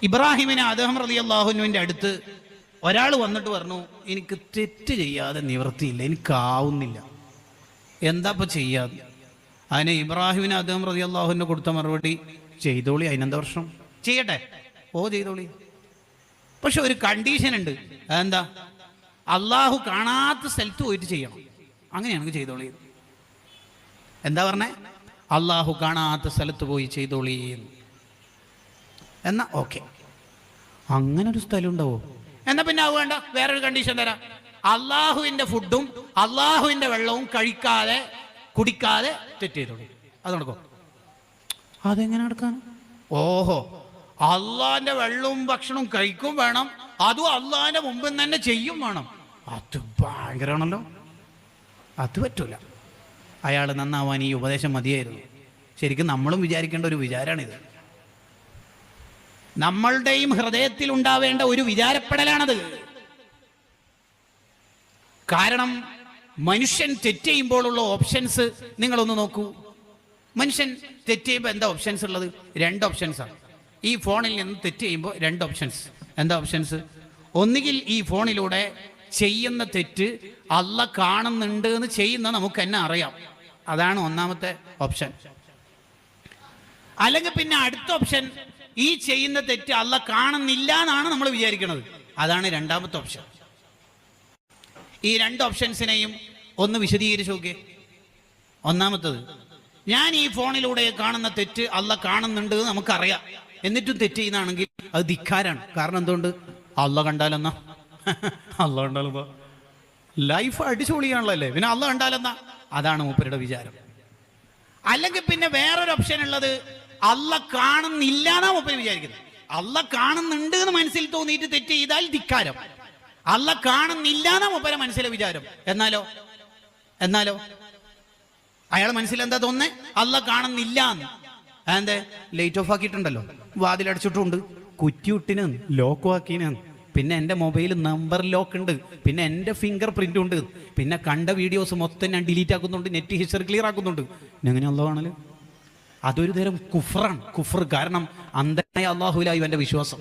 ഇബ്രാഹിമിനെ അദ്ദേഹം റളിയല്ലാഹുവിന്റെ അടുത്ത് ഒരാൾ വന്നിട്ട് പറഞ്ഞു, എനിക്ക് തെറ്റ് ചെയ്യാതെ നിവൃത്തിയില്ല, എനിക്കാവുന്നില്ല, എന്താ ഇപ്പം ചെയ്യാതെ? അതിന് ഇബ്രാഹിമിനെ അദ്ദേഹം റളിയല്ലാഹുവിന് കൊടുത്ത മറുപടി, ചെയ്തോളി, അതിനെന്താ പ്രശ്നം, ചെയ്യട്ടെ, ഓ ചെയ്തോളി. പക്ഷെ ഒരു കണ്ടീഷൻ ഉണ്ട്. അതെന്താ? അള്ളാഹു കാണാത്ത സ്ഥലത്ത് പോയിട്ട് ചെയ്യണം. അങ്ങനെയാണെങ്കിൽ ചെയ്തോളി. എന്താ പറഞ്ഞേ? അള്ളാഹു കാണാത്ത സ്ഥലത്ത് പോയി ചെയ്തോളി. എന്നാ ഓക്കെ, അങ്ങനെ ഒരു സ്ഥലം ഉണ്ടാവോ? എന്നാ പിന്നെ അത് വേണ്ട, വേറൊരു കണ്ടീഷൻ തരാം. അള്ളാഹുവിന്റെ ഫുഡും അള്ളാഹുവിന്റെ വെള്ളവും കഴിക്കാതെ കുടിക്കാതെ തെറ്റ് ചെയ്തോളൂ. അത് നടക്കോ? അതെങ്ങനെ നടക്കാൻ? ഓഹോ, അള്ളാഹിന്റെ വെള്ളവും ഭക്ഷണവും കഴിക്കും വേണം, അതും അള്ളാഹിന്റെ മുമ്പിൽ തന്നെ ചെയ്യും വേണം. അത് ഭയങ്കരമാണല്ലോ, അത് പറ്റൂല. അയാൾ നന്നാവാൻ ഈ ഉപദേശം മതിയായിരുന്നു. ശരിക്കും നമ്മളും വിചാരിക്കേണ്ട ഒരു വിചാരമാണിത്. നമ്മളുടെയും ഹൃദയത്തിൽ ഉണ്ടാവേണ്ട ഒരു വിചാരപ്പെടലാണത്. കാരണം മനുഷ്യൻ തെറ്റ് ചെയ്യുമ്പോഴുള്ള ഓപ്ഷൻസ് നിങ്ങളൊന്ന് നോക്കൂ. മനുഷ്യൻ തെറ്റ് ചെയ്യുമ്പോൾ എന്താ ഓപ്ഷൻസ് ഉള്ളത്? 2 ഓപ്ഷൻസാണ്. ഈ ഫോണിൽ നിന്ന് തെറ്റ് ചെയ്യുമ്പോൾ 2 ഓപ്ഷൻസ്. എന്താ ഓപ്ഷൻസ്? ഒന്നുകിൽ ഈ ഫോണിലൂടെ ചെയ്യുന്ന തെറ്റ് അള്ളാഹ് കാണുന്നുണ്ട് എന്ന് ചെയ്യുന്ന നമുക്ക് തന്നെ അറിയാം, അതാണ് ഒന്നാമത്തെ ഓപ്ഷൻ. അല്ലെങ്കിൽ പിന്നെ അടുത്ത ഓപ്ഷൻ, ഈ ചെയ്യുന്ന തെറ്റ് അള്ളാഹ് കാണുന്നില്ല എന്നാണ് നമ്മൾ വിചാരിക്കുന്നത്, അതാണ് രണ്ടാമത്തെ ഓപ്ഷൻ. ഈ 2 ഓപ്ഷൻസിനെയും ഒന്ന് വിശദീകരിച്ച് നോക്കിയേ. ഒന്നാമത്തത്, ഞാൻ ഈ ഫോണിലൂടെ കാണുന്ന തെറ്റ് അള്ളാഹ് കാണുന്നുണ്ട് നമുക്കറിയാം, എന്നിട്ടും തെറ്റ് ചെയ്യുന്നതാണെങ്കിൽ അത് ധിക്കാരാണ്. കാരണം എന്തുകൊണ്ട്? അള്ളാഹ് കണ്ടാലെന്നാ, അള്ളാഹ് കണ്ടാലെന്നാ, ലൈഫ് അടിച്ചുപൊളിയാണല്ലോ അല്ലേ, പിന്നെ അള്ളാഹ് കണ്ടാലെന്നാ, അതാണ് മൂപ്പരുടെ വിചാരം. അല്ലെങ്കിൽ പിന്നെ വേറൊരു ഓപ്ഷൻ ഉള്ളത്, അള്ളാഹ് കാണുന്നില്ല എന്നാ മൂപ്പര് വിചാരിക്കുന്നത്. അള്ളാഹ് കാണുന്നുണ്ട് എന്ന് മനസ്സിൽ തോന്നിയിട്ട് തെറ്റ് ചെയ്താൽ ധിക്കാരം. അള്ളാഹ് കാണുന്നില്ല എന്നാ മൂപ്പരെ മനസ്സിലെ വിചാരം. എന്നാലോ അയാൾ മനസ്സിൽ എന്താ തോന്നുന്നേ? അള്ളാഹ് കാണുന്നില്ല എന്ന്. അതെന്തേ? ലൈറ്റ് ഓഫ് ആക്കിയിട്ടുണ്ടല്ലോ, വാതിലടച്ചിട്ടുണ്ട്, കുറ്റിയുട്ടിന് ലോക്ക് ആക്കിന്, പിന്നെ എൻ്റെ മൊബൈൽ നമ്പർ ലോക്ക് ഉണ്ട്, പിന്നെ എൻ്റെ ഫിംഗർ പ്രിന്റ് ഉണ്ട്, പിന്നെ കണ്ട വീഡിയോസ് മൊത്തം ഞാൻ ഡിലീറ്റ് ആക്കുന്നുണ്ട്, നെറ്റ് ഹിസ്റ്ററി ക്ലിയർ ആക്കുന്നുണ്ട്. എങ്ങനെ അള്ളാഹ് കാണല്? അതൊരു തരം കുഫറാണ്, കുഫർ. കാരണം അന്ധനായ അള്ളാഹുവിലായി എൻ്റെ വിശ്വാസം.